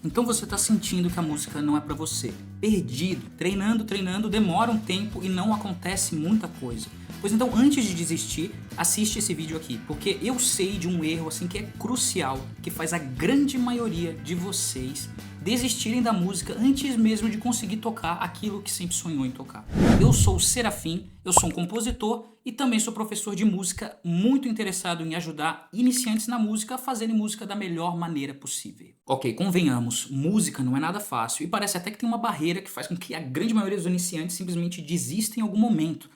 Então você está sentindo que a música não é para você, perdido, treinando, demora um tempo e não acontece muita coisa. Pois então, antes de desistir, assiste esse vídeo aqui, porque eu sei de um erro assim que é crucial, que faz a grande maioria de vocês desistirem da música antes mesmo de conseguir tocar aquilo que sempre sonhou em tocar. Eu sou o Serafim, eu sou um compositor e também sou professor de música, muito interessado em ajudar iniciantes na música a fazerem música da melhor maneira possível. Ok, convenhamos, música não é nada fácil e parece até que tem uma barreira que faz com que a grande maioria dos iniciantes simplesmente desista em algum momento.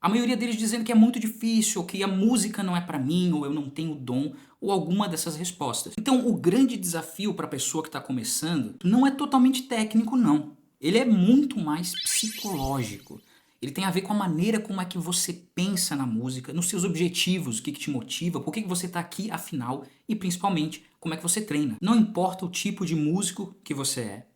A maioria deles dizendo que é muito difícil, ou que a música não é pra mim, ou eu não tenho dom, ou alguma dessas respostas. Então o grande desafio para a pessoa que está começando não é totalmente técnico não. Ele é muito mais psicológico. Ele tem a ver com a maneira como é que você pensa na música, nos seus objetivos, o que te motiva, por que você está aqui afinal, e principalmente como é que você treina. Não importa o tipo de músico que você é.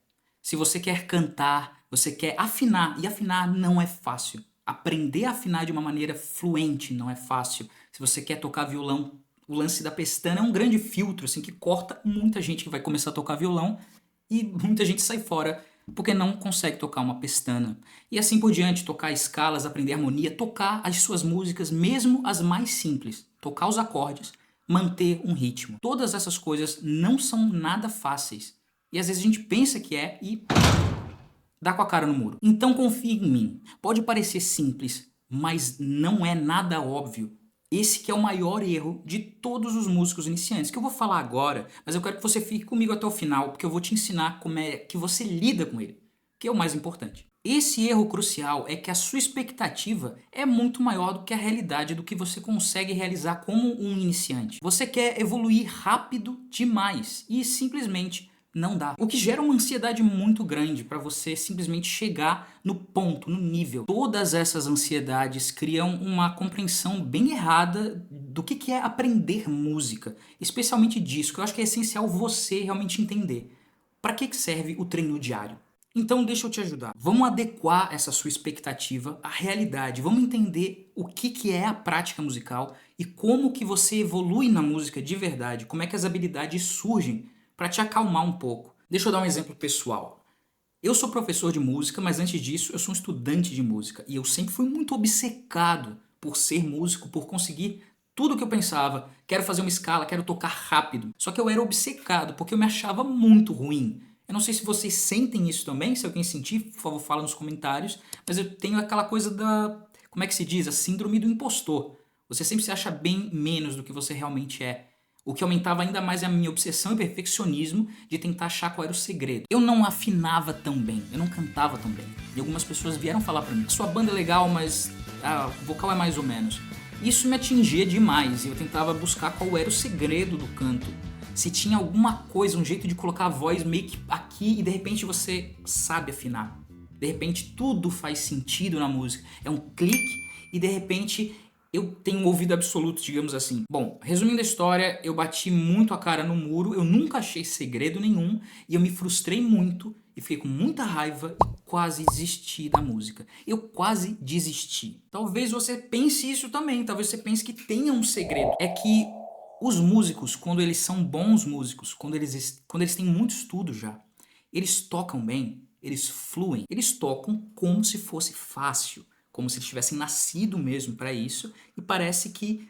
Se você quer cantar, você quer afinar, e afinar não é fácil. Aprender a afinar de uma maneira fluente não é fácil. Se você quer tocar violão, o lance da pestana é um grande filtro assim, que corta muita gente que vai começar a tocar violão e muita gente sai fora porque não consegue tocar uma pestana. E assim por diante, tocar escalas, aprender harmonia, tocar as suas músicas, mesmo as mais simples. Tocar os acordes, manter um ritmo. Todas essas coisas não são nada fáceis. E às vezes a gente pensa que é e dá com a cara no muro. Então confie em mim. Pode parecer simples, mas não é nada óbvio. Esse que é o maior erro de todos os músicos iniciantes, que eu vou falar agora, mas eu quero que você fique comigo até o final, porque eu vou te ensinar como é que você lida com ele, que é o mais importante. Esse erro crucial é que a sua expectativa é muito maior do que a realidade do que você consegue realizar como um iniciante. Você quer evoluir rápido demais e simplesmente não dá. O que gera uma ansiedade muito grande para você simplesmente chegar no ponto, no nível. Todas essas ansiedades criam uma compreensão bem errada do que é aprender música, especialmente disco. Eu acho que é essencial você realmente entender para que serve o treino diário. Então deixa eu te ajudar. Vamos adequar essa sua expectativa à realidade. Vamos entender o que é a prática musical e como que você evolui na música de verdade, como é que as habilidades surgem para te acalmar um pouco. Deixa eu dar um exemplo pessoal. Eu sou professor de música, mas antes disso eu sou um estudante de música e eu sempre fui muito obcecado por ser músico, por conseguir tudo o que eu pensava. Quero fazer uma escala, quero tocar rápido. Só que eu era obcecado porque eu me achava muito ruim. Eu não sei se vocês sentem isso também, se alguém sentir, por favor, fala nos comentários, mas eu tenho aquela coisa da, como é que se diz? A síndrome do impostor. Você sempre se acha bem menos do que você realmente é. O que aumentava ainda mais a minha obsessão e perfeccionismo de tentar achar qual era o segredo. Eu não afinava tão bem, eu não cantava tão bem. E algumas pessoas vieram falar pra mim, sua banda é legal, mas a vocal é mais ou menos. Isso me atingia demais e eu tentava buscar qual era o segredo do canto. Se tinha alguma coisa, um jeito de colocar a voz meio que aqui e de repente você sabe afinar. De repente tudo faz sentido na música. É um clique e de repente eu tenho um ouvido absoluto, digamos assim. Bom, resumindo a história, eu bati muito a cara no muro, eu nunca achei segredo nenhum e eu me frustrei muito e fiquei com muita raiva e quase desisti da música. Eu quase desisti. Talvez você pense isso também, talvez você pense que tenha um segredo. É que os músicos, quando eles são bons músicos, quando eles têm muito estudo já, eles tocam bem, eles fluem, eles tocam como se fosse fácil. Como se eles tivessem nascido mesmo para isso, e parece que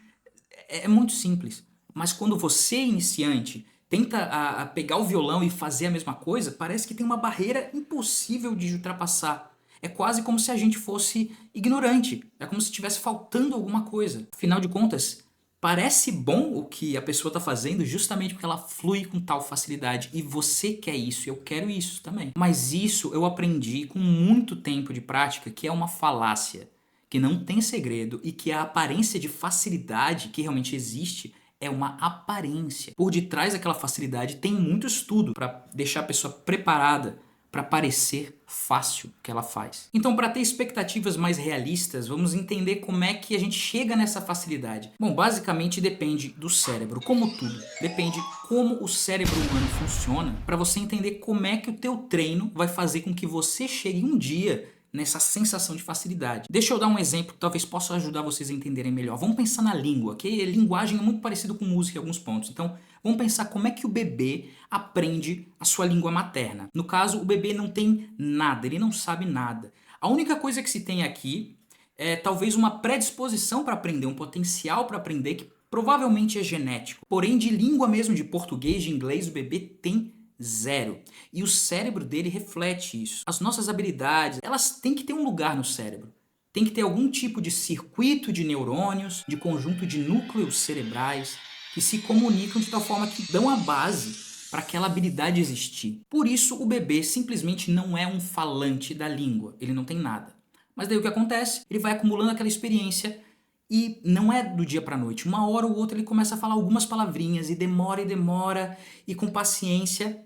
é muito simples. Mas quando você, iniciante, tenta pegar o violão e fazer a mesma coisa, parece que tem uma barreira impossível de ultrapassar. É quase como se a gente fosse ignorante, é como se estivesse faltando alguma coisa. Afinal de contas, parece bom o que a pessoa está fazendo justamente porque ela flui com tal facilidade e você quer isso, eu quero isso também. Mas isso eu aprendi com muito tempo de prática que é uma falácia, que não tem segredo e que a aparência de facilidade que realmente existe é uma aparência. Por detrás daquela facilidade tem muito estudo para deixar a pessoa preparada para parecer fácil o que ela faz. Então, para ter expectativas mais realistas, vamos entender como é que a gente chega nessa facilidade. Bom, basicamente depende do cérebro, como tudo. Depende como o cérebro humano funciona para você entender como é que o teu treino vai fazer com que você chegue um dia nessa sensação de facilidade. Deixa eu dar um exemplo que talvez possa ajudar vocês a entenderem melhor. Vamos pensar na língua, que linguagem é muito parecido com música em alguns pontos. Então, vamos pensar como é que o bebê aprende a sua língua materna. No caso, o bebê não tem nada, ele não sabe nada. A única coisa que se tem aqui é talvez uma predisposição para aprender, um potencial para aprender que provavelmente é genético. Porém, de língua mesmo, de português, de inglês, o bebê tem 0. E o cérebro dele reflete isso. As nossas habilidades, elas têm que ter um lugar no cérebro. Tem que ter algum tipo de circuito de neurônios, de conjunto de núcleos cerebrais que se comunicam de tal forma que dão a base para aquela habilidade existir. Por isso, o bebê simplesmente não é um falante da língua. Ele não tem nada. Mas daí o que acontece? Ele vai acumulando aquela experiência e não é do dia para a noite. Uma hora ou outra ele começa a falar algumas palavrinhas e demora, e com paciência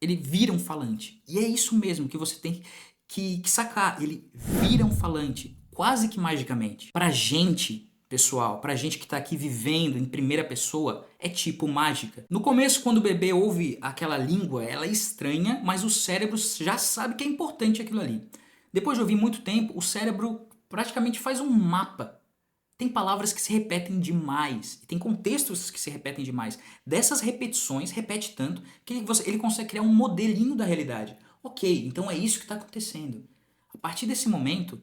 ele vira um falante. E é isso mesmo que você tem que sacar. Ele vira um falante, quase que magicamente. Pra gente, pessoal, pra gente que tá aqui vivendo em primeira pessoa, é tipo mágica. No começo, quando o bebê ouve aquela língua, ela é estranha, mas o cérebro já sabe que é importante aquilo ali. Depois de ouvir muito tempo, o cérebro praticamente faz um mapa. Tem palavras que se repetem demais, e tem contextos que se repetem demais. Dessas repetições, repete tanto, que ele consegue criar um modelinho da realidade. Ok, então é isso que está acontecendo. A partir desse momento,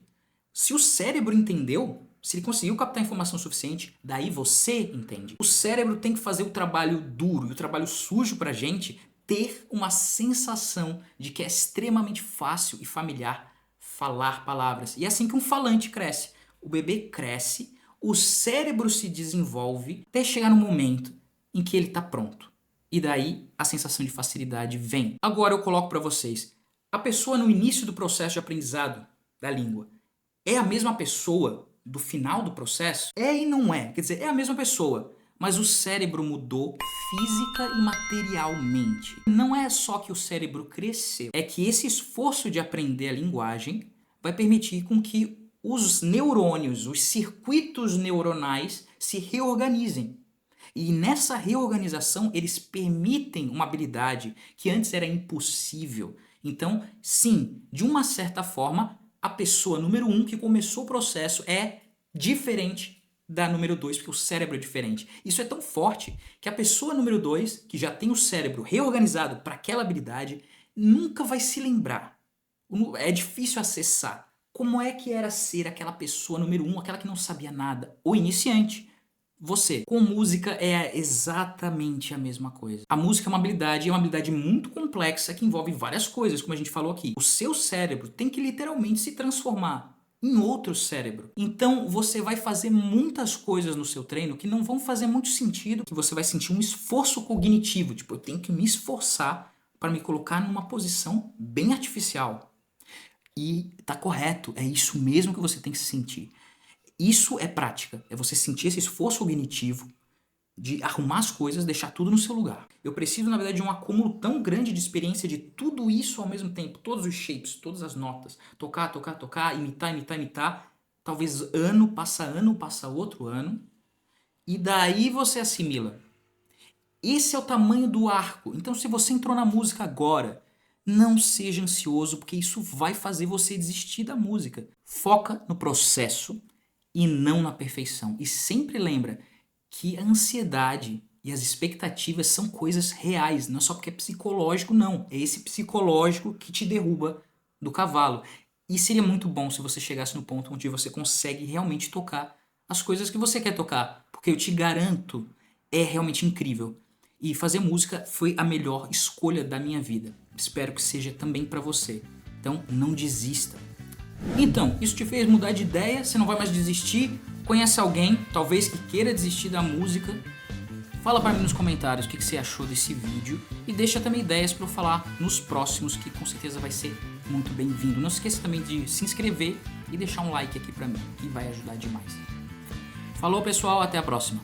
se o cérebro entendeu, se ele conseguiu captar informação suficiente, daí você entende. O cérebro tem que fazer o trabalho duro e o trabalho sujo pra gente ter uma sensação de que é extremamente fácil e familiar falar palavras. E é assim que um falante cresce. O bebê cresce, o cérebro se desenvolve até chegar no momento em que ele está pronto. E daí a sensação de facilidade vem. Agora eu coloco para vocês. A pessoa no início do processo de aprendizado da língua é a mesma pessoa do final do processo? É e não é. Quer dizer, é a mesma pessoa, mas o cérebro mudou física e materialmente. Não é só que o cérebro cresceu, é que esse esforço de aprender a linguagem vai permitir com que os neurônios, os circuitos neuronais se reorganizem. E nessa reorganização eles permitem uma habilidade que antes era impossível. Então, sim, de uma certa forma, a pessoa número 1 que começou o processo é diferente da número 2, porque o cérebro é diferente. Isso é tão forte que a pessoa número 2, que já tem o cérebro reorganizado para aquela habilidade, nunca vai se lembrar. É difícil acessar. Como é que era ser aquela pessoa número 1, aquela que não sabia nada? O iniciante. Você. Com música é exatamente a mesma coisa. A música é uma habilidade muito complexa que envolve várias coisas, como a gente falou aqui. O seu cérebro tem que literalmente se transformar em outro cérebro. Então você vai fazer muitas coisas no seu treino que não vão fazer muito sentido, que você vai sentir um esforço cognitivo. Tipo, eu tenho que me esforçar para me colocar numa posição bem artificial. E tá correto, é isso mesmo que você tem que sentir. Isso é prática, é você sentir esse esforço cognitivo de arrumar as coisas, deixar tudo no seu lugar. Eu preciso, na verdade, de um acúmulo tão grande de experiência de tudo isso ao mesmo tempo, todos os shapes, todas as notas, tocar, imitar, talvez ano, passa outro ano, e daí você assimila. Esse é o tamanho do arco. Então, se você entrou na música agora, não seja ansioso, porque isso vai fazer você desistir da música. Foca no processo e não na perfeição. E sempre lembra que a ansiedade e as expectativas são coisas reais, não é só porque é psicológico, não. É esse psicológico que te derruba do cavalo. E seria muito bom se você chegasse no ponto onde você consegue realmente tocar as coisas que você quer tocar, porque eu te garanto, é realmente incrível. E fazer música foi a melhor escolha da minha vida. Espero que seja também para você. Então, não desista. Então, isso te fez mudar de ideia? Você não vai mais desistir? Conhece alguém, talvez, que queira desistir da música? Fala para mim nos comentários o que você achou desse vídeo e deixa também ideias para eu falar nos próximos, que com certeza vai ser muito bem-vindo. Não se esqueça também de se inscrever e deixar um like aqui para mim, que vai ajudar demais. Falou, pessoal, até a próxima.